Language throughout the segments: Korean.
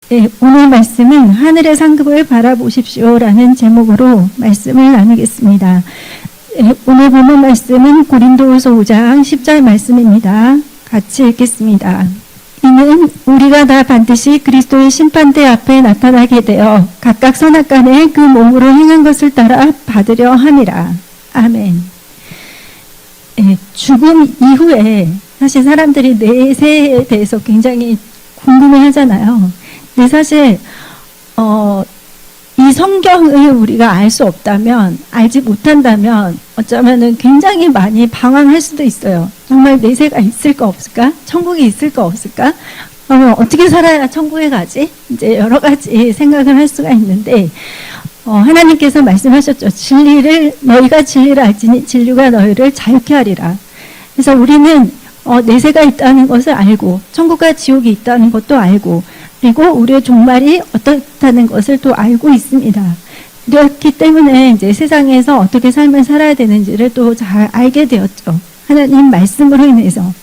네, 오늘 말씀은 하늘의 상급을 바라보십시오라는 제목으로 말씀을 나누겠습니다. 네, 오늘 보는 말씀은 고린도후서 5장 10절 말씀입니다. 같이 읽겠습니다. 이는 우리가 다 반드시 그리스도의 심판대 앞에 나타나게 되어 각각 선악간에 그 몸으로 행한 것을 따라 받으려 함이라. 아멘. 네, 죽음 이후에 사실 사람들이 내세에 대해서 굉장히 궁금해 하잖아요. 근데 사실 이 성경을 우리가 알 수 없다면, 알지 못한다면 어쩌면은 굉장히 많이 방황할 수도 있어요. 정말 내세가 있을까 없을까? 천국이 있을까 없을까? 어떻게 살아야 천국에 가지? 이제 여러 가지 생각을 할 수가 있는데 하나님께서 말씀하셨죠. 너희가 진리를 알지니 진리가 너희를 자유케 하리라. 그래서 우리는 내세가 있다는 것을 알고 천국과 지옥이 있다는 것도 알고 그리고 우리의 종말이 어떻다는 것을 또 알고 있습니다. 그렇기 때문에 이제 세상에서 어떻게 삶을 살아야 되는지를 또 잘 알게 되었죠. 하나님 말씀으로 인해서.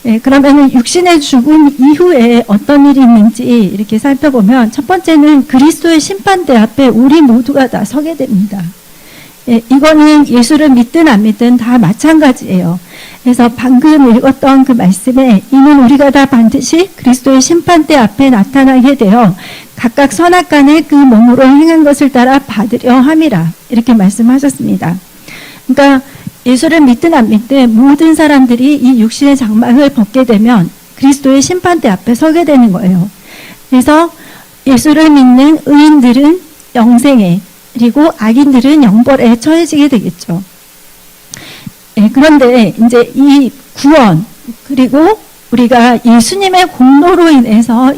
예, 그러면 육신의 죽음 이후에 어떤 일이 있는지 이렇게 살펴보면 첫 번째는 그리스도의 심판대 앞에 우리 모두가 다 서게 됩니다. 예, 이거는 예수를 믿든 안 믿든 다 마찬가지예요. 그래서 방금 읽었던 그 말씀에 이는 우리가 다 반드시 그리스도의 심판대 앞에 나타나게 되어 각각 선악간에 그 몸으로 행한 것을 따라 받으려 함이라 이렇게 말씀하셨습니다. 그러니까 예수를 믿든 안 믿든 모든 사람들이 이 육신의 장막을 벗게 되면 그리스도의 심판대 앞에 서게 되는 거예요. 그래서 예수를 믿는 의인들은 영생에 그리고 악인들은 영벌에 처해지게 되겠죠. 네, 그런데 이제 이 구원 그리고 우리가 예수님의 공로로 인해서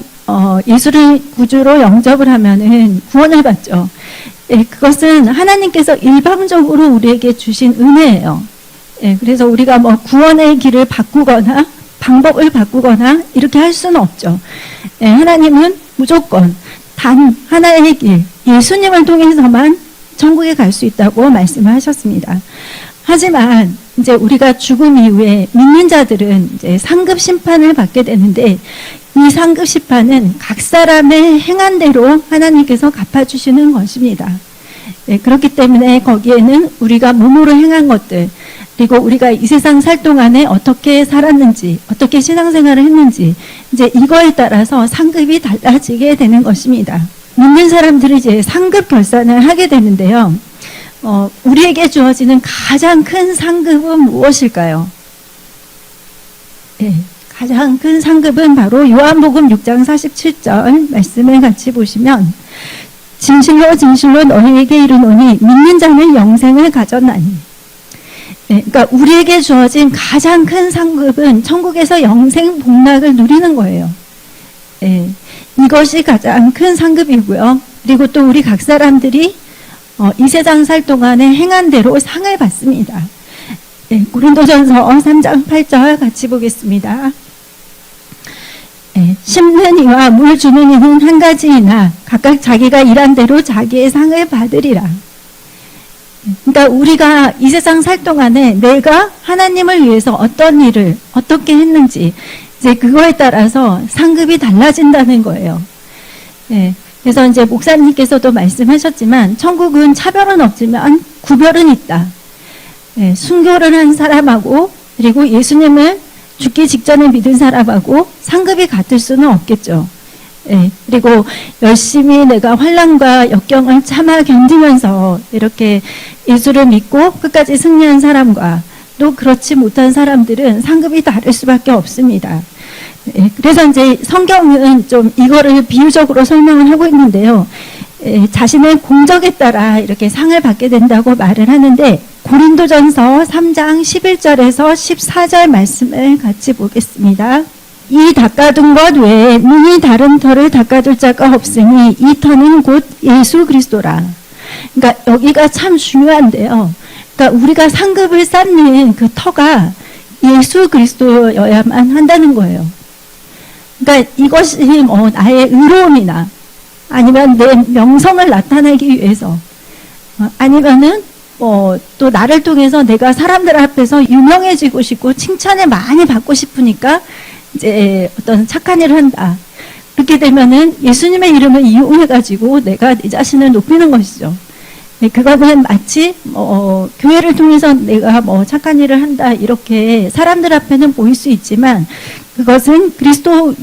예수를 구주로 영접을 하면은 구원을 받죠. 네, 그것은 하나님께서 일방적으로 우리에게 주신 은혜예요. 네, 그래서 우리가 뭐 구원의 길을 바꾸거나 방법을 바꾸거나 이렇게 할 수는 없죠. 네, 하나님은 무조건 단 하나의 길, 예수님을 통해서만 천국에 갈 수 있다고 말씀하셨습니다. 하지만 이제 우리가 죽음 이후에 믿는 자들은 이제 상급 심판을 받게 되는데 이 상급 심판은 각 사람의 행한 대로 하나님께서 갚아주시는 것입니다. 네, 그렇기 때문에 거기에는 우리가 몸으로 행한 것들 그리고 우리가 이 세상 살 동안에 어떻게 살았는지 어떻게 신앙생활을 했는지 이제 이거에 따라서 상급이 달라지게 되는 것입니다. 믿는 사람들이 이제 상급 결산을 하게 되는데요. 우리에게 주어지는 가장 큰 상급은 무엇일까요? 네, 가장 큰 상급은 바로 요한복음 6장 47절 말씀을 같이 보시면 진실로 진실로 너희에게 이르노니 믿는 자는 영생을 가졌나니. 네, 그러니까 우리에게 주어진 가장 큰 상급은 천국에서 영생 복락을 누리는 거예요. 네, 이것이 가장 큰 상급이고요. 그리고 또 우리 각 사람들이 이 세상 살 동안에 행한 대로 상을 받습니다. 네, 고린도전서 3장 8절 같이 보겠습니다. 네, 심는 이와 물 주는 이는 한 가지이나 각각 자기가 일한 대로 자기의 상을 받으리라. 그러니까 우리가 이 세상 살 동안에 내가 하나님을 위해서 어떤 일을 어떻게 했는지 이제 그거에 따라서 상급이 달라진다는 거예요. 네. 그래서 이제 목사님께서도 말씀하셨지만 천국은 차별은 없지만 구별은 있다. 네, 순교를 한 사람하고 그리고 예수님을 죽기 직전에 믿은 사람하고 상급이 같을 수는 없겠죠. 네, 그리고 열심히 내가 환난과 역경을 참아 견디면서 이렇게 예수를 믿고 끝까지 승리한 사람과 또 그렇지 못한 사람들은 상급이 다를 수밖에 없습니다. 네, 그래서 이제 성경은 좀 이거를 비유적으로 설명을 하고 있는데요. 자신의 공적에 따라 이렇게 상을 받게 된다고 말을 하는데 고린도전서 3장 11절에서 14절 말씀을 같이 보겠습니다. 이 닦아둔 것 외에 능히 다른 터를 닦아둘 자가 없으니 이 터는 곧 예수 그리스도라. 그러니까 여기가 참 중요한데요. 그러니까 우리가 상급을 쌓는 그 터가 예수 그리스도여야만 한다는 거예요. 그러니까 이것이 뭐 나의 의로움이나 아니면 내 명성을 나타내기 위해서 아니면은 또 나를 통해서 내가 사람들 앞에서 유명해지고 싶고 칭찬을 많이 받고 싶으니까 이제 어떤 착한 일을 한다. 그렇게 되면은 예수님의 이름을 이용해가지고 내가 내 자신을 높이는 것이죠. 네, 그거는 마치 교회를 통해서 내가 착한 일을 한다 이렇게 사람들 앞에는 보일 수 있지만 그것은 그리스도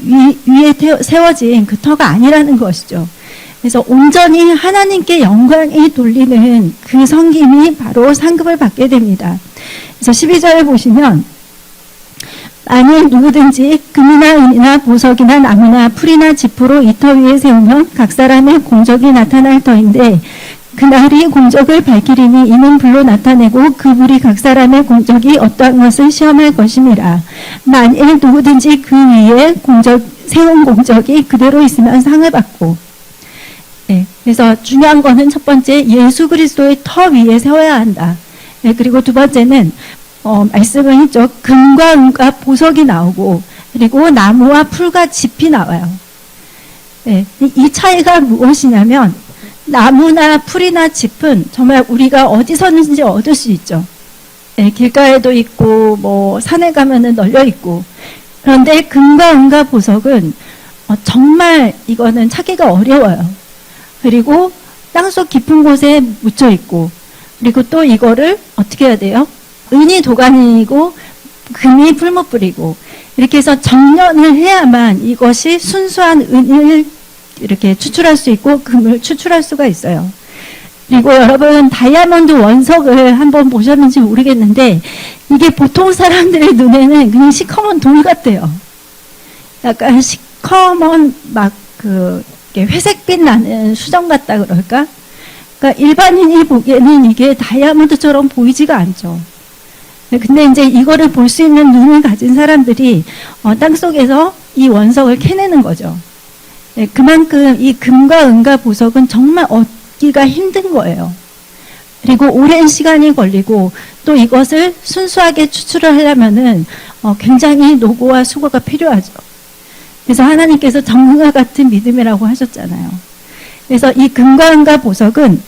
위에 세워진 그 터가 아니라는 것이죠. 그래서 온전히 하나님께 영광이 돌리는 그 섬김이 바로 상급을 받게 됩니다. 그래서 12절에 보시면 만일 누구든지 금이나 은이나 보석이나 나무나 풀이나 짚으로 이 터 위에 세우면 각 사람의 공적이 나타날 터인데 그날이 공적을 밝히리니 이는 불로 나타내고 그 불이 각 사람의 공적이 어떠한 것을 시험할 것임이라. 만일 누구든지 그 위에 세운 공적이 그대로 있으면 상을 받고. 네, 그래서 중요한 거는 첫 번째 예수 그리스도의 터 위에 세워야 한다. 네, 그리고 두 번째는 말씀은 있죠. 금과 은과 보석이 나오고 그리고 나무와 풀과 짚이 나와요. 네, 이 차이가 무엇이냐면 나무나 풀이나 짚은 정말 우리가 어디서든지 얻을 수 있죠. 네, 길가에도 있고 산에 가면은 널려 있고. 그런데 금과 은과 보석은 정말 이거는 찾기가 어려워요. 그리고 땅속 깊은 곳에 묻혀 있고 그리고 또 이거를 어떻게 해야 돼요? 은이 도가니이고 금이 풀무불이고 이렇게 해서 정련을 해야만 이것이 순수한 은을 이렇게 추출할 수 있고 금을 추출할 수가 있어요. 그리고 여러분 다이아몬드 원석을 한번 보셨는지 모르겠는데 이게 보통 사람들의 눈에는 그냥 시커먼 돌 같아요. 약간 시커먼 회색빛 나는 수정 같다 그럴까? 그러니까 일반인이 보기에는 이게 다이아몬드처럼 보이지가 않죠. 근데 이제 이거를 볼 수 있는 눈을 가진 사람들이 땅속에서 이 원석을 캐내는 거죠. 네, 그만큼 이 금과 은과 보석은 정말 얻기가 힘든 거예요. 그리고 오랜 시간이 걸리고 또 이것을 순수하게 추출을 하려면은 굉장히 노고와 수고가 필요하죠. 그래서 하나님께서 정금과 같은 믿음이라고 하셨잖아요. 그래서 이 금과 은과 보석은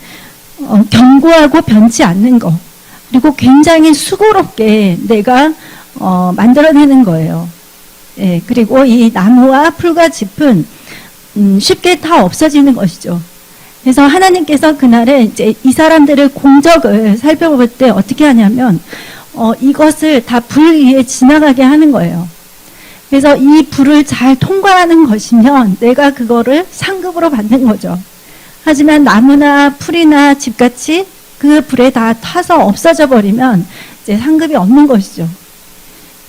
견고하고 변치 않는 거 그리고 굉장히 수고롭게 내가 만들어내는 거예요. 예, 그리고 이 나무와 풀과 짚은 쉽게 다 없어지는 것이죠. 그래서 하나님께서 그날에 이제 이 사람들의 공적을 살펴볼 때 어떻게 하냐면 이것을 다 불 위에 지나가게 하는 거예요. 그래서 이 불을 잘 통과하는 것이면 내가 그거를 상급으로 받는 거죠. 하지만 나무나 풀이나 짚같이 그 불에 다 타서 없어져 버리면 이제 상급이 없는 것이죠.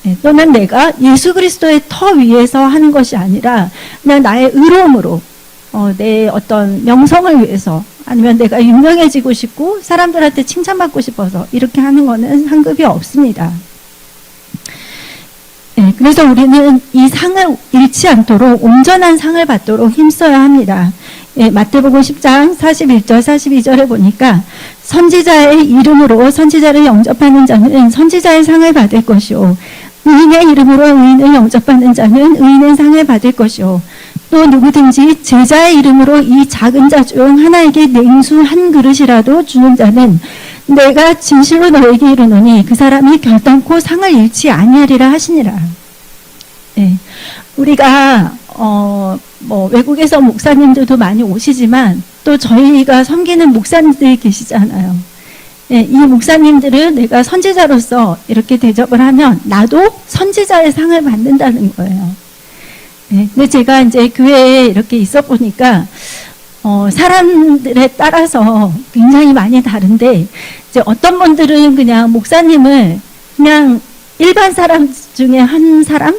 네, 또는 내가 예수 그리스도의 터 위에서 하는 것이 아니라 그냥 나의 의로움으로 내 어떤 명성을 위해서 아니면 내가 유명해지고 싶고 사람들한테 칭찬받고 싶어서 이렇게 하는 거는 상급이 없습니다. 네, 그래서 우리는 이 상을 잃지 않도록 온전한 상을 받도록 힘써야 합니다. 예, 마태복음 10장 41절 42절에 보니까 선지자의 이름으로 선지자를 영접하는 자는 선지자의 상을 받을 것이요 의인의 이름으로 의인을 영접하는 자는 의인의 상을 받을 것이요 또 누구든지 제자의 이름으로 이 작은 자 중 하나에게 냉수 한 그릇이라도 주는 자는 내가 진실로 너에게 이르노니 그 사람이 결단코 상을 잃지 아니하리라 하시니라. 네, 우리가 외국에서 목사님들도 많이 오시지만 또 저희가 섬기는 목사님들이 계시잖아요. 네, 이 목사님들은 내가 선지자로서 이렇게 대접을 하면 나도 선지자의 상을 받는다는 거예요. 네, 근데 제가 이제 교회에 이렇게 있어 보니까 사람들에 따라서 굉장히 많이 다른데 이제 어떤 분들은 그냥 목사님을 그냥 일반 사람 중에 한 사람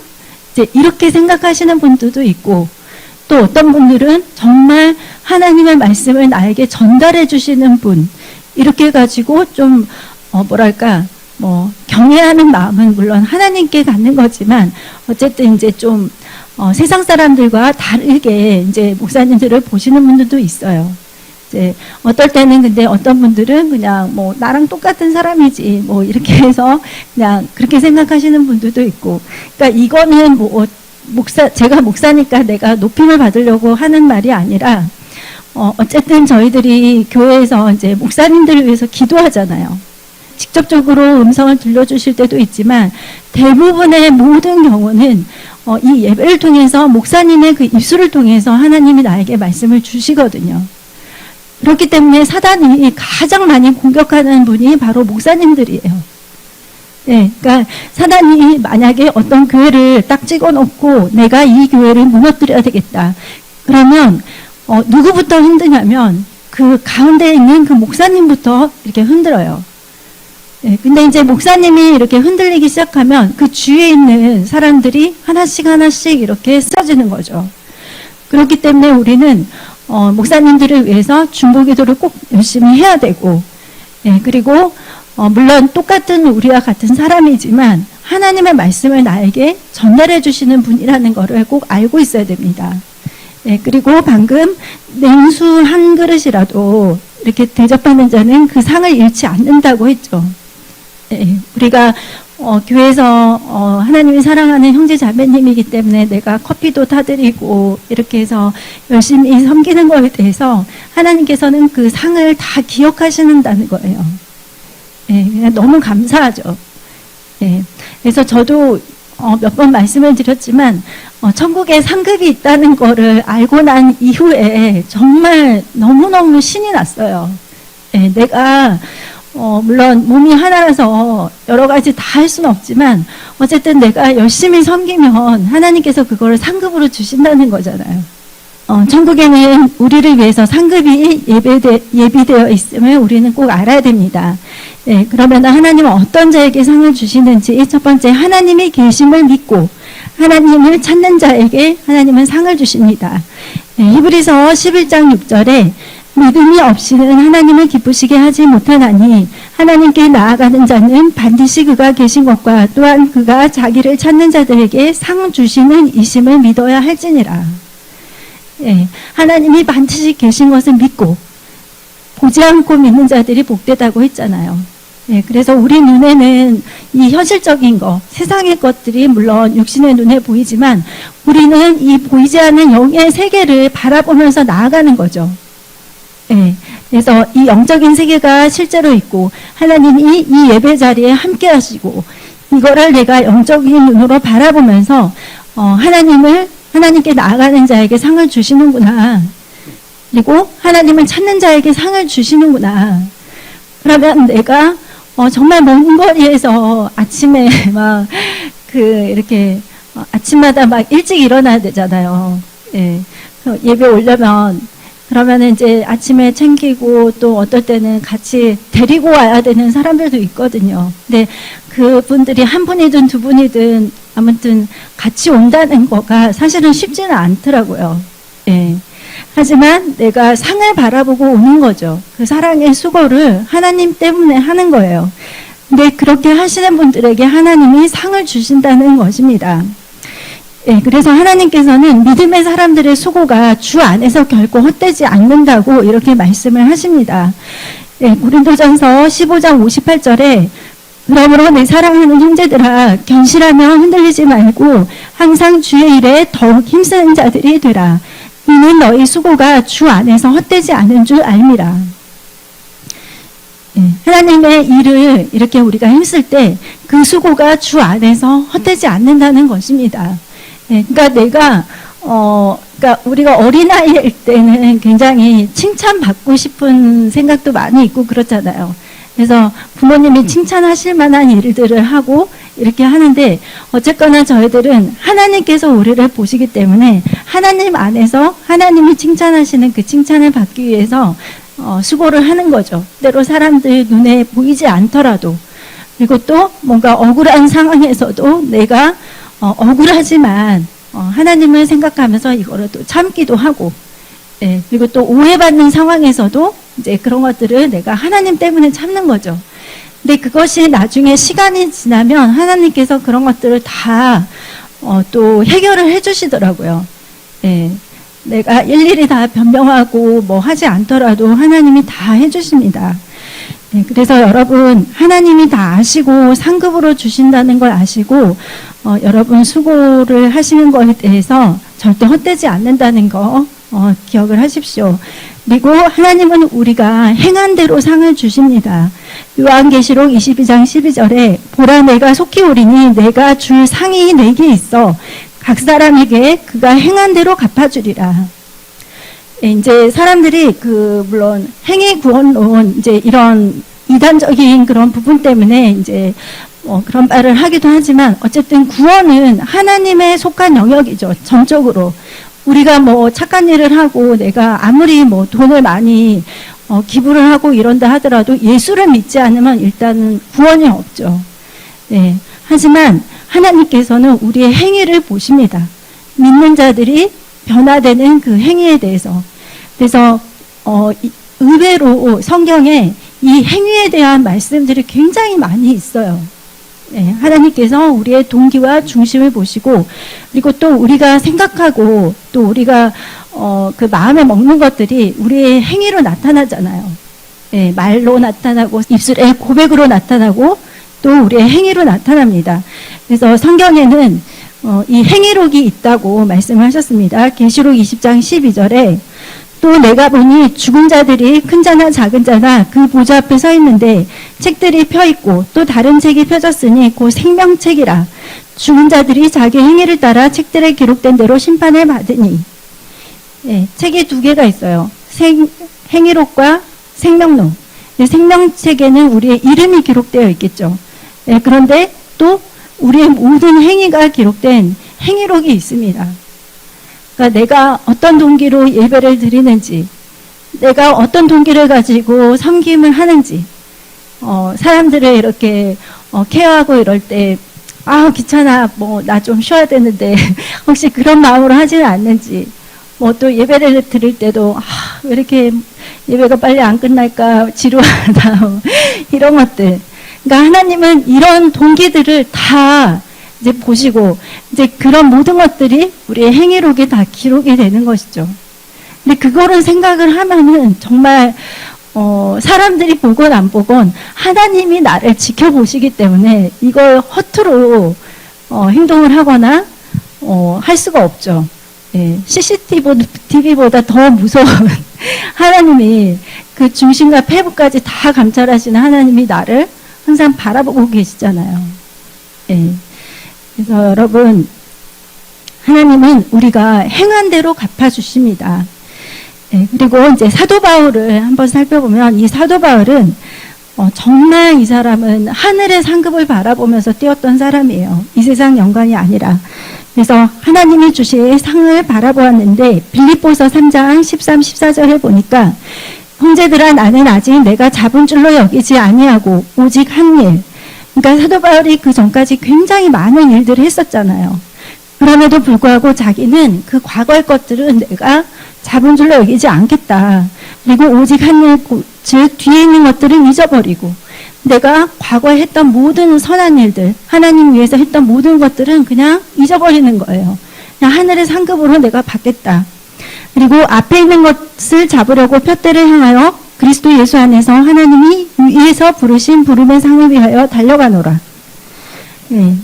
이제 이렇게 생각하시는 분들도 있고 또 어떤 분들은 정말 하나님의 말씀을 나에게 전달해 주시는 분 이렇게 가지고 좀 경외하는 마음은 물론 하나님께 갖는 거지만 어쨌든 이제 좀 세상 사람들과 다르게 이제 목사님들을 보시는 분들도 있어요. 이제 어떨 때는 근데 어떤 분들은 그냥 나랑 똑같은 사람이지 이렇게 해서 그냥 그렇게 생각하시는 분들도 있고. 그러니까 이거는 제가 목사니까 내가 높임을 받으려고 하는 말이 아니라 어쨌든 저희들이 교회에서 이제 목사님들을 위해서 기도하잖아요. 직접적으로 음성을 들려주실 때도 있지만 대부분의 모든 경우는 이 예배를 통해서 목사님의 그 입술을 통해서 하나님이 나에게 말씀을 주시거든요. 그렇기 때문에 사단이 가장 많이 공격하는 분이 바로 목사님들이에요. 네, 그러니까 사단이 만약에 어떤 교회를 딱 찍어놓고 내가 이 교회를 무너뜨려야 되겠다. 그러면 누구부터 흔드냐면 그 가운데 있는 그 목사님부터 이렇게 흔들어요. 네, 근데 이제 목사님이 이렇게 흔들리기 시작하면 그 주위에 있는 사람들이 하나씩 하나씩 이렇게 쓰러지는 거죠. 그렇기 때문에 우리는 목사님들을 위해서 중보기도를 꼭 열심히 해야 되고, 예, 그리고 물론 똑같은 우리와 같은 사람이지만 하나님의 말씀을 나에게 전달해 주시는 분이라는 것을 꼭 알고 있어야 됩니다. 예, 그리고 방금 냉수 한 그릇이라도 이렇게 대접하는 자는 그 상을 잃지 않는다고 했죠. 예, 우리가 교회에서 하나님이 사랑하는 형제 자매님이기 때문에 내가 커피도 타드리고 이렇게 해서 열심히 섬기는 거에 대해서 하나님께서는 그 상을 다 기억하시는다는 거예요. 예, 너무 감사하죠. 예, 그래서 저도 몇 번 말씀을 드렸지만 천국에 상급이 있다는 거를 알고 난 이후에 정말 너무너무 신이 났어요. 예, 내가 물론 몸이 하나라서 여러 가지 다 할 수는 없지만 어쨌든 내가 열심히 섬기면 하나님께서 그거를 상급으로 주신다는 거잖아요. 천국에는 우리를 위해서 상급이 예비되어 있음을 우리는 꼭 알아야 됩니다. 네, 그러면 하나님은 어떤 자에게 상을 주시는지 첫 번째 하나님이 계심을 믿고 하나님을 찾는 자에게 하나님은 상을 주십니다. 네, 히브리서 11장 6절에 믿음이 없이는 하나님을 기쁘시게 하지 못하나니 하나님께 나아가는 자는 반드시 그가 계신 것과 또한 그가 자기를 찾는 자들에게 상 주시는 이심을 믿어야 할지니라. 예, 하나님이 반드시 계신 것을 믿고 보지 않고 믿는 자들이 복되다고 했잖아요. 예, 그래서 우리 눈에는 이 현실적인 것, 세상의 것들이 물론 육신의 눈에 보이지만 우리는 이 보이지 않는 영의 세계를 바라보면서 나아가는 거죠. 예, 그래서 이 영적인 세계가 실제로 있고 하나님이 이 예배 자리에 함께 하시고 이거를 내가 영적인 눈으로 바라보면서 하나님께 나아가는 자에게 상을 주시는구나. 그리고 하나님을 찾는 자에게 상을 주시는구나. 그러면 내가 정말 먼 거리에서 아침에 이렇게 아침마다 막 일찍 일어나야 되잖아요. 예, 예배 오려면 그러면 이제 아침에 챙기고 또 어떨 때는 같이 데리고 와야 되는 사람들도 있거든요. 근데 그분들이 한 분이든 두 분이든 아무튼 같이 온다는 거가 사실은 쉽지는 않더라고요. 예. 하지만 내가 상을 바라보고 오는 거죠. 그 사랑의 수고를 하나님 때문에 하는 거예요. 근데 그렇게 하시는 분들에게 하나님이 상을 주신다는 것입니다. 예, 그래서 하나님께서는 믿음의 사람들의 수고가 주 안에서 결코 헛되지 않는다고 이렇게 말씀을 하십니다. 예, 고린도전서 15장 58절에 그러므로 내 사랑하는 형제들아 견실하며 흔들리지 말고 항상 주의 일에 더욱 힘쓰는 자들이 되라. 이는 너희 수고가 주 안에서 헛되지 않은 줄 알미라. 예, 하나님의 일을 이렇게 우리가 힘쓸 때 그 수고가 주 안에서 헛되지 않는다는 것입니다. 예, 그러니까 그러니까 우리가 어린아이일 때는 굉장히 칭찬받고 싶은 생각도 많이 있고 그렇잖아요. 그래서 부모님이 칭찬하실 만한 일들을 하고 이렇게 하는데 어쨌거나 저희들은 하나님께서 우리를 보시기 때문에 하나님 안에서 하나님이 칭찬하시는 그 칭찬을 받기 위해서 수고를 하는 거죠. 때로 사람들 눈에 보이지 않더라도. 그리고 또 뭔가 억울한 상황에서도 내가 억울하지만 하나님을 생각하면서 이거를 또 참기도 하고, 예, 그리고 또 오해받는 상황에서도 이제 그런 것들을 내가 하나님 때문에 참는 거죠. 근데 그것이 나중에 시간이 지나면 하나님께서 그런 것들을 다 또 해결을 해주시더라고요. 예, 내가 일일이 다 변명하고 뭐 하지 않더라도 하나님이 다 해주십니다. 예, 그래서 여러분 하나님이 다 아시고 상급으로 주신다는 걸 아시고 여러분 수고를 하시는 거에 대해서 절대 헛되지 않는다는 거 기억을 하십시오. 그리고 하나님은 우리가 행한 대로 상을 주십니다. 요한계시록 22장 12절에 보라 내가 속히 오리니 내가 줄 상이 내게 있어 각 사람에게 그가 행한 대로 갚아주리라. 예, 이제 사람들이 물론 행위 구원론 이제 이런 이단적인 그런 부분 때문에 이제 그런 말을 하기도 하지만 어쨌든 구원은 하나님의 속한 영역이죠. 전적으로. 우리가 뭐 착한 일을 하고 내가 아무리 뭐 돈을 많이 기부를 하고 이런다 하더라도 예수를 믿지 않으면 일단은 구원이 없죠. 네. 하지만 하나님께서는 우리의 행위를 보십니다. 믿는 자들이 변화되는 그 행위에 대해서. 그래서 의외로 성경에 이 행위에 대한 말씀들이 굉장히 많이 있어요. 네, 하나님께서 우리의 동기와 중심을 보시고, 그리고 또 우리가 생각하고 또 우리가 그 마음에 먹는 것들이 우리의 행위로 나타나잖아요. 네, 말로 나타나고 입술의 고백으로 나타나고 또 우리의 행위로 나타납니다. 그래서 성경에는 이 행위록이 있다고 말씀하셨습니다. 계시록 20장 12절에 또 내가 보니 죽은 자들이 큰 자나 작은 자나 그 보좌 앞에 서 있는데 책들이 펴 있고 또 다른 책이 펴졌으니 곧 생명책이라. 죽은 자들이 자기 행위를 따라 책들에 기록된 대로 심판을 받으니. 예, 책이 두 개가 있어요. 행위록과 생명록. 생명책에는 우리의 이름이 기록되어 있겠죠. 예, 그런데 또 우리의 모든 행위가 기록된 행위록이 있습니다. 그러니까 내가 어떤 동기로 예배를 드리는지, 내가 어떤 동기를 가지고 섬김을 하는지, 사람들을 이렇게 케어하고 이럴 때 귀찮아, 뭐 나 좀 쉬어야 되는데 혹시 그런 마음으로 하지는 않는지, 뭐 또 예배를 드릴 때도 왜 이렇게 예배가 빨리 안 끝날까 지루하다 이런 것들. 그러니까 하나님은 이런 동기들을 다 이제 보시고 이제 그런 모든 것들이 우리의 행위록에 다 기록이 되는 것이죠. 근데 그거를 생각을 하면은 정말 사람들이 보건 안 보건 하나님이 나를 지켜보시기 때문에 이걸 허투루 행동을 하거나 할 수가 없죠. 예, CCTV보다 더 무서운 하나님이 그 중심과 폐부까지 다 감찰하시는 하나님이 나를 항상 바라보고 계시잖아요. 예. 그래서 여러분, 하나님은 우리가 행한 대로 갚아주십니다. 예, 그리고 이제 사도 바울을 한번 살펴보면 이 사도 바울은 정말 이 사람은 하늘의 상급을 바라보면서 뛰었던 사람이에요. 이 세상 영광이 아니라. 그래서 하나님이 주신 상을 바라보았는데 빌립보서 3장 13, 14절에 보니까 형제들아 나는 아직 내가 잡은 줄로 여기지 아니하고 오직 한 일. 그러니까 사도 바울이 그 전까지 굉장히 많은 일들을 했었잖아요. 그럼에도 불구하고 자기는 그 과거의 것들은 내가 잡은 줄로 여기지 않겠다. 그리고 오직 한 일, 즉 뒤에 있는 것들은 잊어버리고 내가 과거에 했던 모든 선한 일들, 하나님 위해서 했던 모든 것들은 그냥 잊어버리는 거예요. 그냥 하늘의 상급으로 내가 받겠다. 그리고 앞에 있는 것을 잡으려고 푯대를 향하여 그리스도 예수 안에서 하나님이 위에서 부르신 부름의 상을 위하여 달려가노라. 네.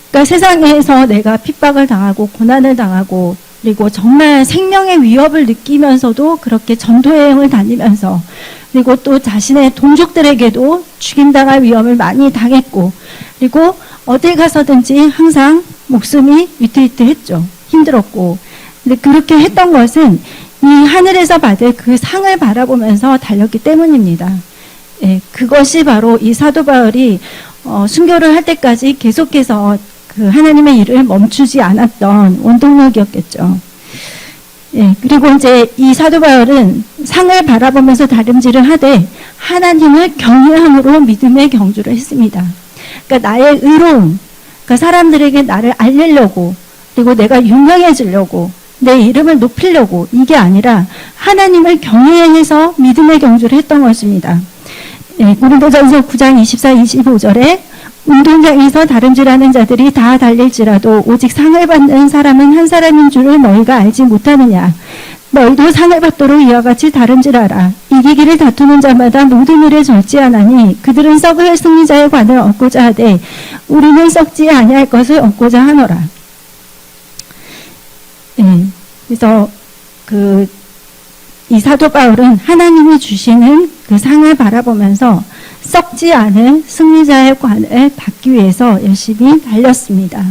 그러니까 세상에서 내가 핍박을 당하고 고난을 당하고 그리고 정말 생명의 위협을 느끼면서도 그렇게 전도 여행을 다니면서 그리고 또 자신의 동족들에게도 죽임당할 위험을 많이 당했고 그리고 어딜 가서든지 항상 목숨이 위태위태했죠. 힘들었고 근데 그렇게 했던 것은 이 하늘에서 받을 그 상을 바라보면서 달렸기 때문입니다. 예, 그것이 바로 이 사도 바울이 순교를 할 때까지 계속해서 그 하나님의 일을 멈추지 않았던 원동력이었겠죠. 예, 그리고 이제 이 사도 바울은 상을 바라보면서 다름질을 하되 하나님을 경외함으로 믿음의 경주를 했습니다. 그러니까 나의 의로움, 그러니까 사람들에게 나를 알리려고 그리고 내가 유명해지려고 내 이름을 높이려고 이게 아니라 하나님을 경외해서 믿음의 경주를 했던 것입니다. 예, 고린도전서 9장 24, 25절에 운동장에서 다름질하는 자들이 다 달릴지라도 오직 상을 받는 사람은 한 사람인 줄을 너희가 알지 못하느냐. 너희도 상을 받도록 이와 같이 다름질하라. 이기기를 다투는 자마다 모든 일에 절제하나니 그들은 썩을 승리자의 관을 얻고자 하되 우리는 썩지 아니할 것을 얻고자 하노라. 네, 그래서 이 사도 바울은 하나님이 주시는 그 상을 바라보면서 썩지 않은 승리자의 관을 받기 위해서 열심히 달렸습니다.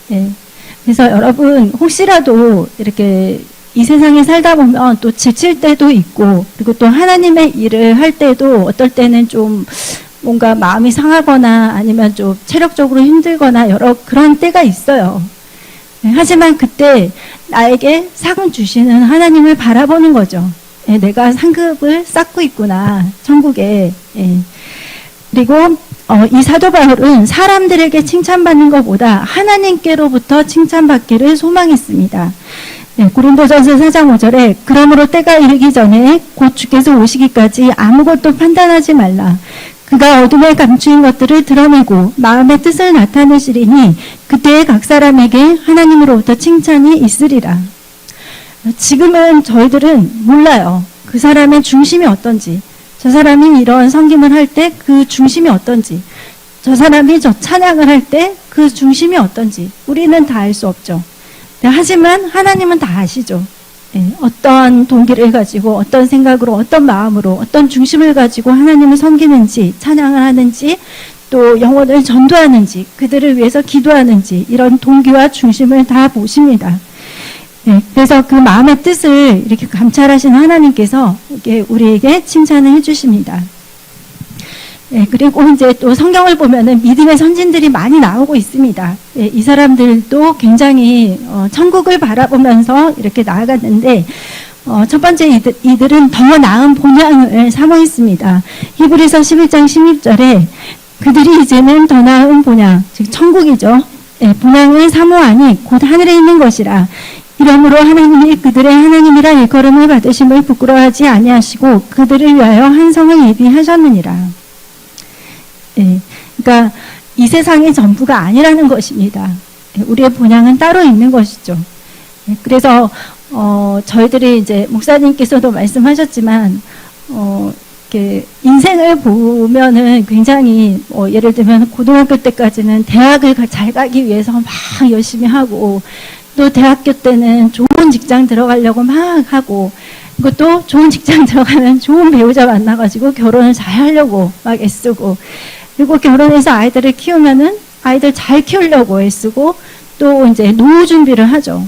네, 그래서 여러분 혹시라도 이렇게 이 세상에 살다 보면 또 지칠 때도 있고, 그리고 또 하나님의 일을 할 때도 어떨 때는 좀 뭔가 마음이 상하거나 아니면 좀 체력적으로 힘들거나 여러 그런 때가 있어요. 하지만 그때 나에게 상 주시는 하나님을 바라보는 거죠. 내가 상급을 쌓고 있구나, 천국에. 그리고 이 사도 바울은 사람들에게 칭찬받는 것보다 하나님께로부터 칭찬받기를 소망했습니다. 고린도전서 4장 5절에 그러므로 때가 이르기 전에 곧 주께서 오시기까지 아무것도 판단하지 말라. 그가 어둠에 감추인 것들을 드러내고 마음의 뜻을 나타내시리니 그때에 각 사람에게 하나님으로부터 칭찬이 있으리라. 지금은 저희들은 몰라요. 그 사람의 중심이 어떤지, 저 사람이 이런 섬김을 할 때 그 중심이 어떤지, 저 사람이 저 찬양을 할 때 그 중심이 어떤지 우리는 다 알 수 없죠. 하지만 하나님은 다 아시죠. 어떤 동기를 가지고 어떤 생각으로 어떤 마음으로 어떤 중심을 가지고 하나님을 섬기는지, 찬양을 하는지, 또 영혼을 전도하는지, 그들을 위해서 기도하는지, 이런 동기와 중심을 다 보십니다. 그래서 그 마음의 뜻을 이렇게 감찰하신 하나님께서 이렇게 우리에게 칭찬을 해주십니다. 그리고 이제 또 성경을 보면은 믿음의 선진들이 많이 나오고 있습니다. 이 사람들도 굉장히 천국을 바라보면서 이렇게 나아갔는데, 첫 번째 이들은 더 나은 본향을 사모했습니다. 히브리서 11장 16절에 그들이 이제는 더 나은 본향, 즉 천국이죠. 본향을 사모하니 곧 하늘에 있는 것이라. 이러므로 하나님이 그들의 하나님이라 일컬음을 받으심을 부끄러워하지 아니하시고 그들을 위하여 한 성을 예비하셨느니라. 그러니까 이 세상의 전부가 아니라는 것입니다. 우리의 본향은 따로 있는 것이죠. 그래서 저희들이 이제 목사님께서도 말씀하셨지만 이렇게 인생을 보면은 굉장히 예를 들면 고등학교 때까지는 대학을 잘 가기 위해서 막 열심히 하고, 또 대학교 때는 좋은 직장 들어가려고 막 하고, 그것도 좋은 직장 들어가면 좋은 배우자 만나가지고 결혼을 잘 하려고 막 애쓰고, 그리고 결혼해서 아이들을 키우면은 아이들 잘 키우려고 애쓰고, 또 이제 노후 준비를 하죠.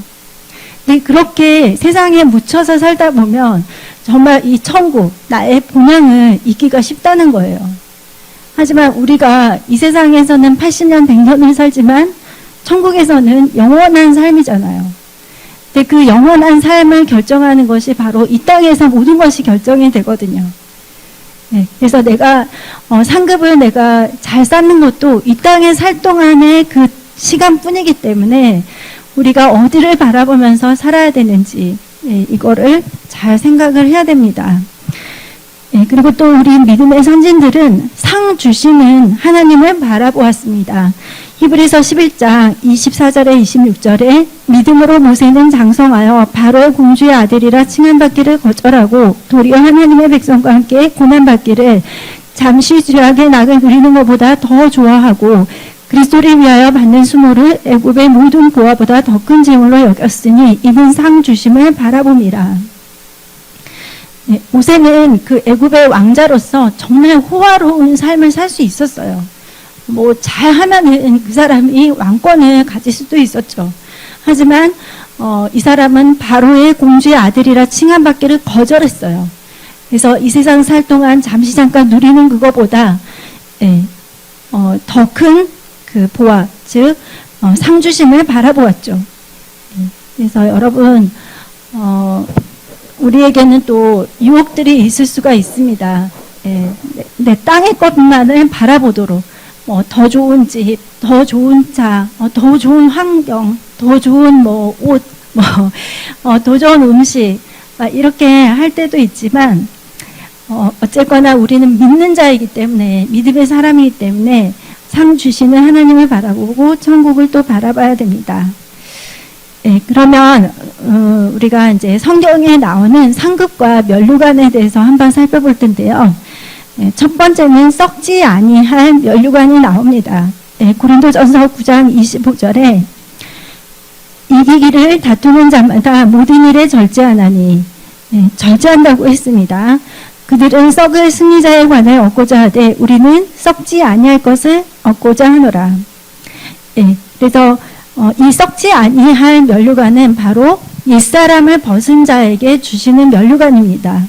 근데 그렇게 세상에 묻혀서 살다 보면 정말 이 천국, 나의 본향을 잊기가 쉽다는 거예요. 하지만 우리가 이 세상에서는 80년, 100년을 살지만 천국에서는 영원한 삶이잖아요. 근데 그 영원한 삶을 결정하는 것이 바로 이 땅에서 모든 것이 결정이 되거든요. 그래서 내가 상급을 내가 잘 쌓는 것도 이 땅에 살 동안의 그 시간뿐이기 때문에 우리가 어디를 바라보면서 살아야 되는지 이거를 잘 생각을 해야 됩니다. 그리고 또 우리 믿음의 선진들은 상 주시는 하나님을 바라보았습니다. 히브리서 11장 24절에 26절에 믿음으로 모세는 장성하여 바로의 공주의 아들이라 칭함받기를 거절하고 도리어 하나님의 백성과 함께 고난받기를 잠시 죄악의 낙을 누리는 것보다 더 좋아하고 그리스도를 위하여 받는 수모를 애굽의 모든 보화보다 더 큰 재물로 여겼으니 이는 상 주심을 바라봅니다. 모세는 그 애굽의 왕자로서 정말 호화로운 삶을 살 수 있었어요. 뭐 잘하면은 그 사람이 왕권을 가질 수도 있었죠. 하지만 이 사람은 바로의 공주의 아들이라 칭함받기를 거절했어요. 그래서 이 세상 살 동안 잠시 잠깐 누리는 그거보다 더 큰 그 보화, 즉 상주심을 바라보았죠. 그래서 여러분 우리에게는 또 유혹들이 있을 수가 있습니다. 내 땅의 것만을 바라보도록 더 좋은 집, 더 좋은 차, 더 좋은 환경, 더 좋은 옷, 더 좋은 음식 이렇게 할 때도 있지만 어쨌거나 우리는 믿는 자이기 때문에, 믿음의 사람이기 때문에 상 주시는 하나님을 바라보고 천국을 또 바라봐야 됩니다. 그러면 우리가 이제 성경에 나오는 상급과 면류관에 대해서 한번 살펴볼 텐데요. 첫 번째는 썩지 아니할 면류관이 나옵니다. 고린도전서 9장 25절에 이기기를 다투는 자마다 모든 일에 절제하나니, 절제한다고 했습니다. 그들은 썩을 승리자의 관을 얻고자 하되 우리는 썩지 아니할 것을 얻고자 하노라. 그래서 이 썩지 아니할 면류관은 바로 옛사람을 벗은 자에게 주시는 면류관입니다.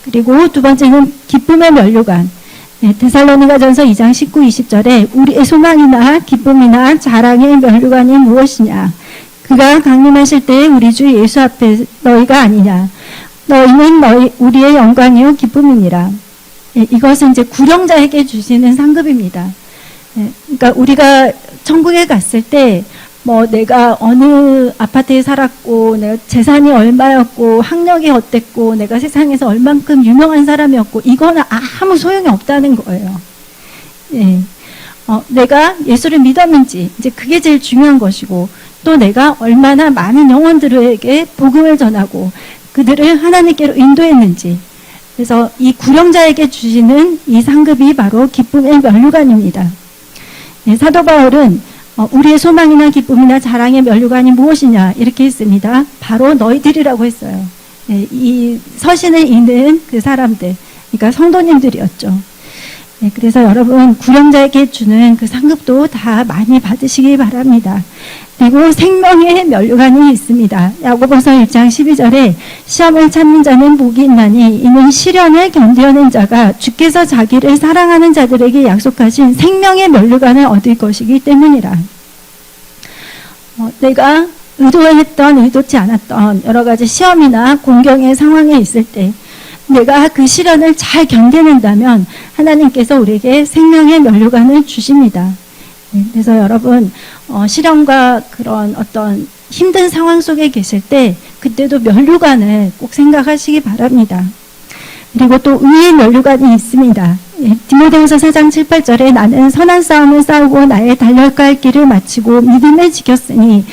그리고 두 번째는 기쁨의 면류관. 데살로니가전서 2장 19, 20절에 우리의 소망이나 기쁨이나 자랑의 면류관이 무엇이냐? 그가 강림하실 때에 우리 주 예수 앞에 너희가 아니냐? 너희는 우리의 영광이요 기쁨이니라. 이것은 이제 구령자에게 주시는 상급입니다. 그러니까 우리가 천국에 갔을 때 뭐 내가 어느 아파트에 살았고 내가 재산이 얼마였고 학력이 어땠고 내가 세상에서 얼만큼 유명한 사람이었고 이거는 아무 소용이 없다는 거예요. 내가 예수를 믿었는지 이제 그게 제일 중요한 것이고 또 내가 얼마나 많은 영혼들에게 복음을 전하고 그들을 하나님께로 인도했는지. 그래서 이 구령자에게 주시는 이 상급이 바로 기쁨의 면류관입니다. 사도 바울은 우리의 소망이나 기쁨이나 자랑의 면류관이 무엇이냐 이렇게 했습니다. 바로 너희들이라고 했어요. 이 서신을 읽는 그 사람들, 그러니까 성도님들이었죠. 그래서 여러분 구령자에게 주는 그 상급도 다 많이 받으시기 바랍니다. 그리고 생명의 면류관이 있습니다. 야고보서 1장 12절에 시험을 참는 자는 복이 있나니 이는 시련을 견뎌낸 자가 주께서 자기를 사랑하는 자들에게 약속하신 생명의 면류관을 얻을 것이기 때문이라. 내가 의도했던 의도치 않았던 여러 가지 시험이나 공경의 상황에 있을 때 내가 그 시련을 잘 견뎌낸다면 하나님께서 우리에게 생명의 면류관을 주십니다. 그래서 여러분 시련과 그런 어떤 힘든 상황 속에 계실 때 그때도 면류관을 꼭 생각하시기 바랍니다. 그리고 또 의의 면류관이 있습니다. 디모데후서 4장 7, 8절에 나는 선한 싸움을 싸우고 나의 달려갈 길을 마치고 믿음을 지켰으니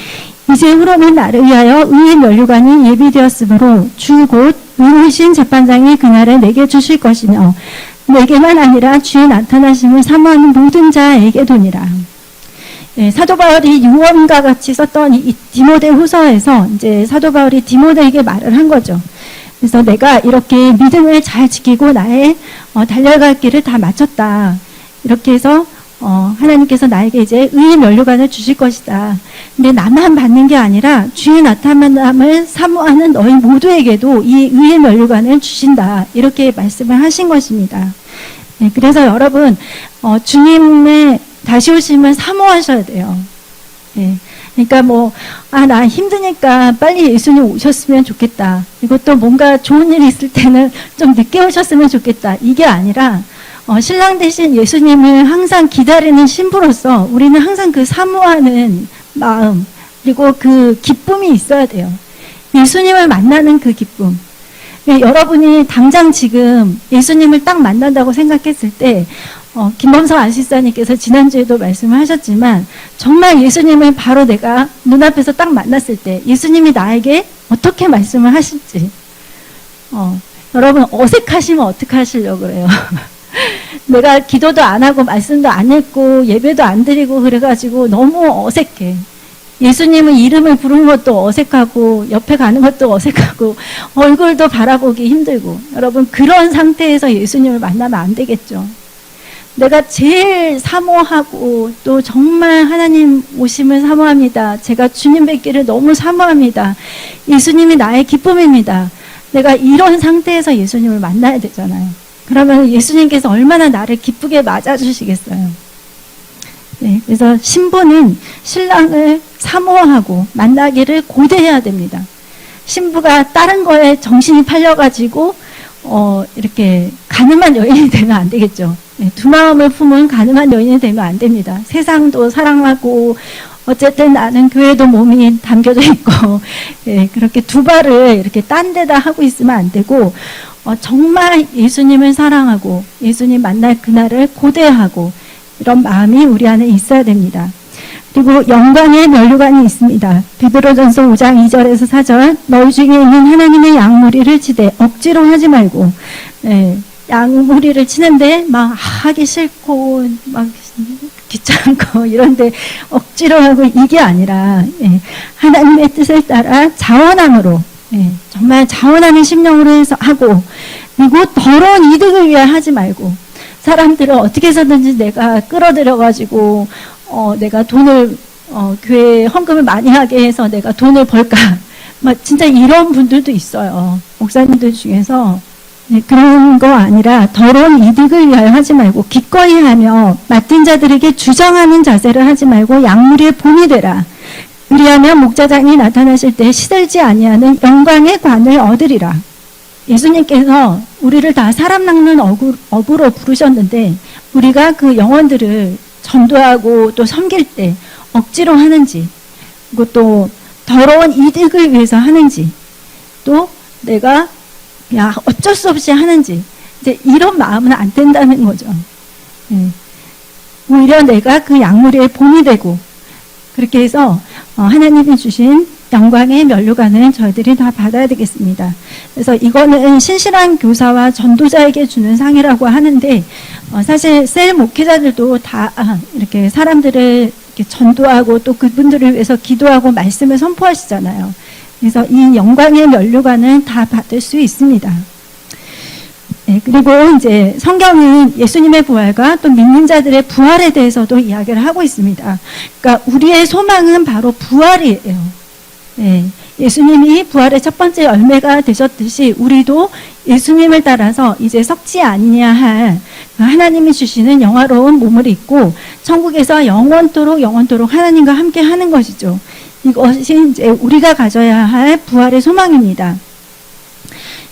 이제 후로는 나를 위하여 의의 면류관이 예비되었으므로 주 곧 의로우신 재판장이 그날을 내게 주실 것이며 내게만 아니라 주의 나타나심을 사모하는 모든 자에게도니라. 사도 바울이 유언과 같이 썼던 이 디모데 후서에서 이제 사도 바울이 디모데에게 말을 한 거죠. 그래서 내가 이렇게 믿음을 잘 지키고 나의 달려갈 길을 다 마쳤다. 이렇게 해서 하나님께서 나에게 이제 의의 면류관을 주실 것이다. 근데 나만 받는 게 아니라 주의 나타남을 사모하는 너희 모두에게도 이 의의 면류관을 주신다. 이렇게 말씀을 하신 것입니다. 그래서 여러분 주님의 다시 오심을 사모하셔야 돼요. 그러니까 나 힘드니까 빨리 예수님 오셨으면 좋겠다. 이것도 뭔가 좋은 일이 있을 때는 좀 늦게 오셨으면 좋겠다. 이게 아니라 신랑 대신 예수님을 항상 기다리는 신부로서 우리는 항상 그 사모하는 마음 그리고 그 기쁨이 있어야 돼요. 예수님을 만나는 그 기쁨. 여러분이 당장 지금 예수님을 딱 만난다고 생각했을 때 김범성 안식사님께서 지난주에도 말씀을 하셨지만 정말 예수님을 바로 내가 눈앞에서 딱 만났을 때 예수님이 나에게 어떻게 말씀을 하실지 여러분 어색하시면 어떻게 하시려고 그래요. 내가 기도도 안 하고 말씀도 안 읽고 예배도 안 드리고 그래가지고 너무 어색해. 예수님은 이름을 부르는 것도 어색하고 옆에 가는 것도 어색하고 얼굴도 바라보기 힘들고 여러분 그런 상태에서 예수님을 만나면 안 되겠죠. 내가 제일 사모하고 또 정말 하나님 오심을 사모합니다. 제가 주님 뵙기를 너무 사모합니다. 예수님이 나의 기쁨입니다. 내가 이런 상태에서 예수님을 만나야 되잖아요. 그러면 예수님께서 얼마나 나를 기쁘게 맞아주시겠어요. 그래서 신부는 신랑을 사모하고 만나기를 고대해야 됩니다. 신부가 다른 거에 정신이 팔려가지고 이렇게 가늠한 여인이 되면 안 되겠죠. 두 마음을 품은 가늠한 여인이 되면 안 됩니다. 세상도 사랑하고 어쨌든 나는 교회도 몸이 담겨져 있고 그렇게 두 발을 이렇게 딴 데다 하고 있으면 안 되고 정말 예수님을 사랑하고 예수님 만날 그날을 고대하고 이런 마음이 우리 안에 있어야 됩니다. 그리고 영광의 면류관이 있습니다. 베드로전서 5장 2절에서 4절 너희 중에 있는 하나님의 양무리를 치되 억지로 하지 말고 양무리를 치는데 막 하기 싫고 막 귀찮고 이런데 억지로 하고 이게 아니라 하나님의 뜻을 따라 자원함으로 정말 자원하는 심령으로 해서 하고 그리고 더러운 이득을 위해 하지 말고 사람들을 어떻게 해서든지 내가 끌어들여가지고 내가 돈을 교회 헌금을 많이 하게 해서 내가 돈을 벌까. 막 진짜 이런 분들도 있어요. 목사님들 중에서. 네, 그런 거 아니라 더러운 이득을 위하여 하지 말고 기꺼이 하며 맡은 자들에게 주장하는 자세를 하지 말고 약물의 본이 되라. 그리하면 목자장이 나타나실 때 시들지 아니하는 영광의 관을 얻으리라. 예수님께서 우리를 다 사람 낚는 어부로 부르셨는데 우리가 그 영혼들을 전도하고 또 섬길 때 억지로 하는지, 그리고 또 더러운 이득을 위해서 하는지, 또 내가 어쩔 수 없이 하는지, 이제 이런 마음은 안 된다는 거죠. 오히려 내가 그 약물의 본이 되고, 그렇게 해서 하나님이 주신 영광의 면류관은 저희들이 다 받아야 되겠습니다. 그래서 이거는 신실한 교사와 전도자에게 주는 상이라고 하는데, 사실 셀 목회자들도 다 이렇게 사람들을 이렇게 전도하고 또 그분들을 위해서 기도하고 말씀을 선포하시잖아요. 그래서 이 영광의 면류관은 다 받을 수 있습니다. 네, 그리고 이제 성경은 예수님의 부활과 또 믿는 자들의 부활에 대해서도 이야기를 하고 있습니다. 그러니까 우리의 소망은 바로 부활이에요. 네, 예수님이 부활의 첫 번째 열매가 되셨듯이 우리도 예수님을 따라서 이제 썩지 아니냐 할 하나님이 주시는 영화로운 몸을 입고 천국에서 영원토록 하나님과 함께 하는 것이죠. 이것이 이제 우리가 가져야 할 부활의 소망입니다.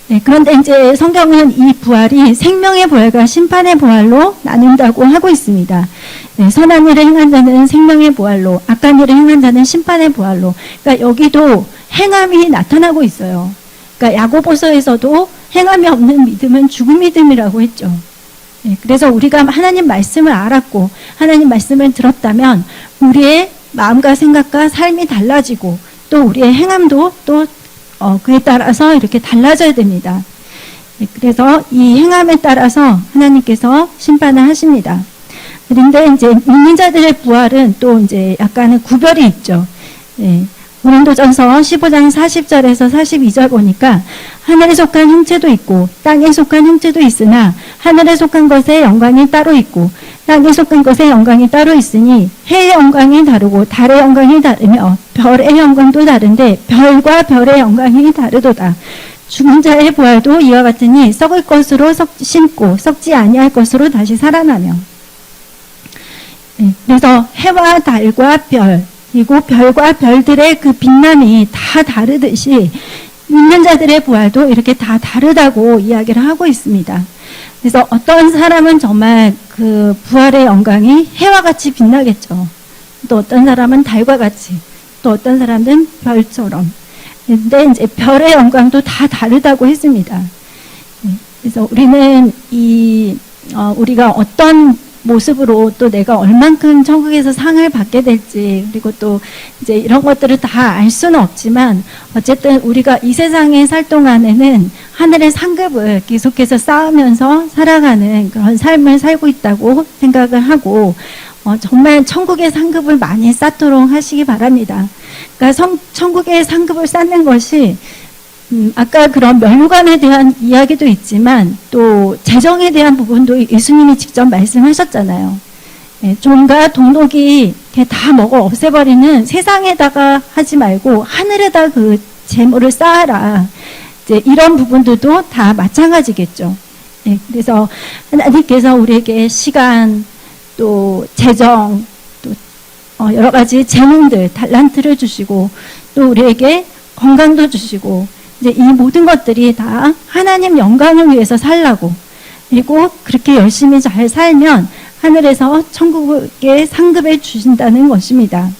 네, 그런데 이제 성경은 이 부활이 생명의 부활과 심판의 부활로 나눈다고 하고 있습니다. 네, 선한 일을 행한 자는 생명의 부활로, 악한 일을 행한 자는 심판의 부활로. 그러니까 여기도 행함이 나타나고 있어요. 그러니까 야고보서에서도 행함이 없는 믿음은 죽은 믿음이라고 했죠. 네, 그래서 우리가 하나님 말씀을 알았고 하나님 말씀을 들었다면 우리의 마음과 생각과 삶이 달라지고 또 우리의 행함도 또 그에 따라서 이렇게 달라져야 됩니다. 네, 그래서 이 행함에 따라서 하나님께서 심판을 하십니다. 그런데 이제 믿는 자들의 부활은 또 이제 약간의 구별이 있죠. 네, 고린도전서 15장 40절에서 42절 보니까 하늘에 속한 형체도 있고 땅에 속한 형체도 있으나 하늘에 속한 것의 영광이 따로 있고 땅에 속한 것의 영광이 따로 있으니 해의 영광이 다르고 달의 영광이 다르며 별의 영광도 다른데 별과 별의 영광이 다르도다. 죽은 자의 부활도 이와 같으니 썩을 것으로 심고 썩지 아니할 것으로 다시 살아나며. 네, 그래서 해와 달과 별, 그리고 별과 별들의 그 빛남이 다 다르듯이 믿는 자들의 부활도 이렇게 다 다르다고 이야기를 하고 있습니다. 그래서 어떤 사람은 정말 그 부활의 영광이 해와 같이 빛나겠죠. 또 어떤 사람은 달과 같이, 또 어떤 사람은 별처럼. 근데 이제 별의 영광도 다 다르다고 했습니다. 그래서 우리는 우리가 어떤 모습으로 또 내가 얼만큼 천국에서 상을 받게 될지, 그리고 또 이제 이런 것들을 다 알 수는 없지만 어쨌든 우리가 이 세상에 살 동안에는 하늘의 상급을 계속해서 쌓으면서 살아가는 그런 삶을 살고 있다고 생각을 하고 정말 천국의 상급을 많이 쌓도록 하시기 바랍니다. 그러니까 천국의 상급을 쌓는 것이 아까 그런 면류관에 대한 이야기도 있지만 또 재정에 대한 부분도 예수님이 직접 말씀하셨잖아요. 예, 종과 동록이 다 먹어 없애버리는 세상에다가 하지 말고 하늘에다 그 재물을 쌓아라. 이제 이런 부분들도 다 마찬가지겠죠. 예, 그래서 하나님께서 우리에게 시간, 또 재정, 또 여러 가지 재능들, 달란트를 주시고 또 우리에게 건강도 주시고 이제 이 모든 것들이 다 하나님 영광을 위해서 살라고, 그리고 그렇게 열심히 잘 살면 하늘에서 천국의 상급을 주신다는 것입니다.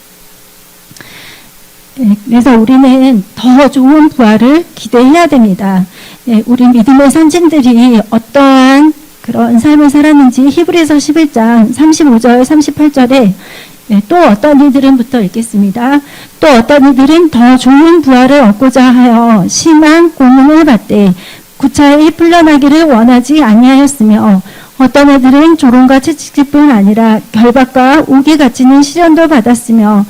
네, 그래서 우리는 더 좋은 부활을 기대해야 됩니다. 네, 우리 믿음의 선진들이 어떠한 그런 삶을 살았는지 히브리서 11장 35절 38절에 또 어떤 이들은부터 읽겠습니다. 또 어떤 이들은 더 좋은 부활을 얻고자 하여 심한 고문을 받되 구차히 풀려나기를 원하지 아니하였으며 어떤 애들은 조롱과 채찍질뿐 아니라 결박과 옥에 갇히는 시련도 받았으며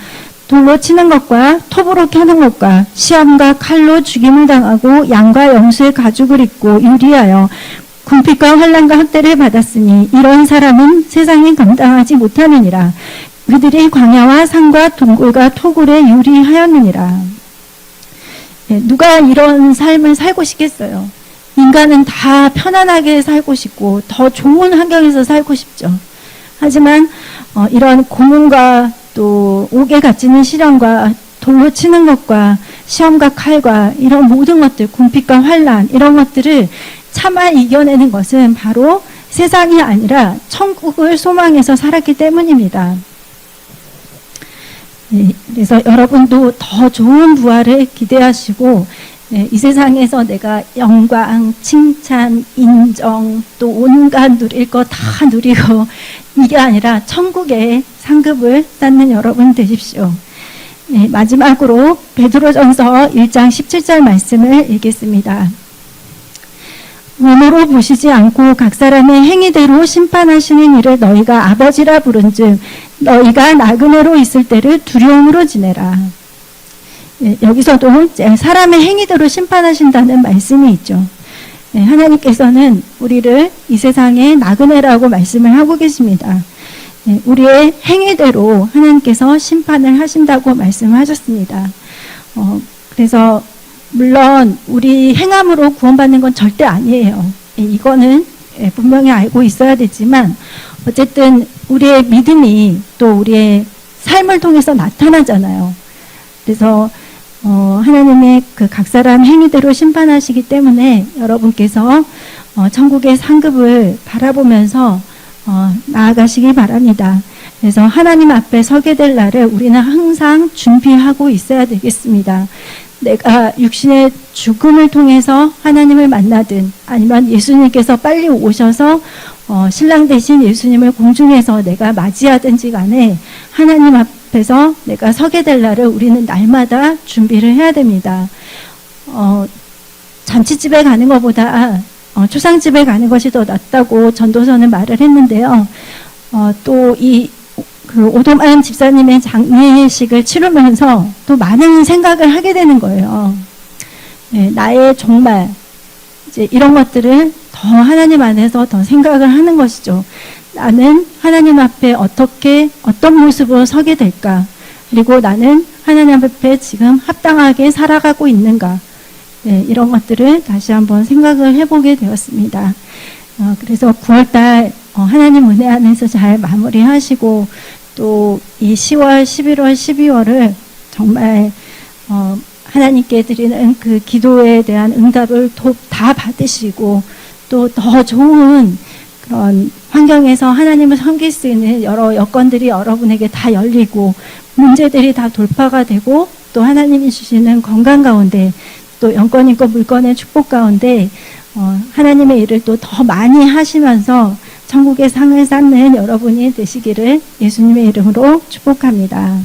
돌로 치는 것과 톱으로 켜는 것과 시험과 칼로 죽임을 당하고 양과 염소의 가죽을 입고 유리하여 궁핍과 환난과 학대를 받았으니 이런 사람은 세상에 감당하지 못하느니라. 그들이 광야와 산과 동굴과 토굴에 유리하였느니라. 누가 이런 삶을 살고 싶겠어요? 인간은 다 편안하게 살고 싶고 더 좋은 환경에서 살고 싶죠. 하지만 이런 고문과 또 옥에 갇히는 시련과 돌로 치는 것과 시험과 칼과 이런 모든 것들, 궁핍과 환난 이런 것들을 참아 이겨내는 것은 바로 세상이 아니라 천국을 소망해서 살았기 때문입니다. 그래서 여러분도 더 좋은 부활을 기대하시고 이 세상에서 내가 영광, 칭찬, 인정, 또 온갖 누릴 거 다 누리고 이게 아니라 천국의 상급을 쌓는 여러분 되십시오. 마지막으로 베드로전서 1장 17절 말씀을 읽겠습니다. 몸으로 보시지 않고 각 사람의 행위대로 심판하시는 이를 너희가 아버지라 부른즉 너희가 나그네로 있을 때를 두려움으로 지내라. 여기서도 사람의 행위대로 심판하신다는 말씀이 있죠. 하나님께서는 우리를 이 세상에 나그네라고 말씀을 하고 계십니다. 우리의 행위대로 하나님께서 심판을 하신다고 말씀하셨습니다. 그래서 물론 우리 행함으로 구원받는 건 절대 아니에요. 이거는 분명히 알고 있어야 되지만 어쨌든 우리의 믿음이 또 우리의 삶을 통해서 나타나잖아요. 그래서 하나님의 그 각 사람 행위대로 심판하시기 때문에 여러분께서 천국의 상급을 바라보면서 나아가시기 바랍니다. 그래서 하나님 앞에 서게 될 날을 우리는 항상 준비하고 있어야 되겠습니다. 내가 육신의 죽음을 통해서 하나님을 만나든 아니면 예수님께서 빨리 오셔서 신랑 대신 예수님을 공중에서 내가 맞이하든지 간에 하나님 앞에서 내가 서게 될 날을 우리는 날마다 준비를 해야 됩니다. 잔치집에 가는 것보다 초상집에 가는 것이 더 낫다고 전도서는 말을 했는데요. 또 그 오도만 집사님의 장례식을 치르면서 또 많은 생각을 하게 되는 거예요. 나의 정말 이제 이런 것들을 더 하나님 안에서 더 생각을 하는 것이죠. 나는 하나님 앞에 어떤 모습으로 서게 될까? 그리고 나는 하나님 앞에 지금 합당하게 살아가고 있는가? 이런 것들을 다시 한번 생각을 해보게 되었습니다. 그래서 9월달 하나님 은혜 안에서 잘 마무리하시고 또 이 10월, 11월, 12월을 정말 하나님께 드리는 그 기도에 대한 응답을 다 받으시고 또 더 좋은 그런 환경에서 하나님을 섬길 수 있는 여러 여건들이 여러분에게 다 열리고 문제들이 다 돌파가 되고 또 하나님이 주시는 건강 가운데 또 영권인과 물권의 축복 가운데 하나님의 일을 또 더 많이 하시면서 천국의 상을 쌓는 여러분이 되시기를 예수님의 이름으로 축복합니다.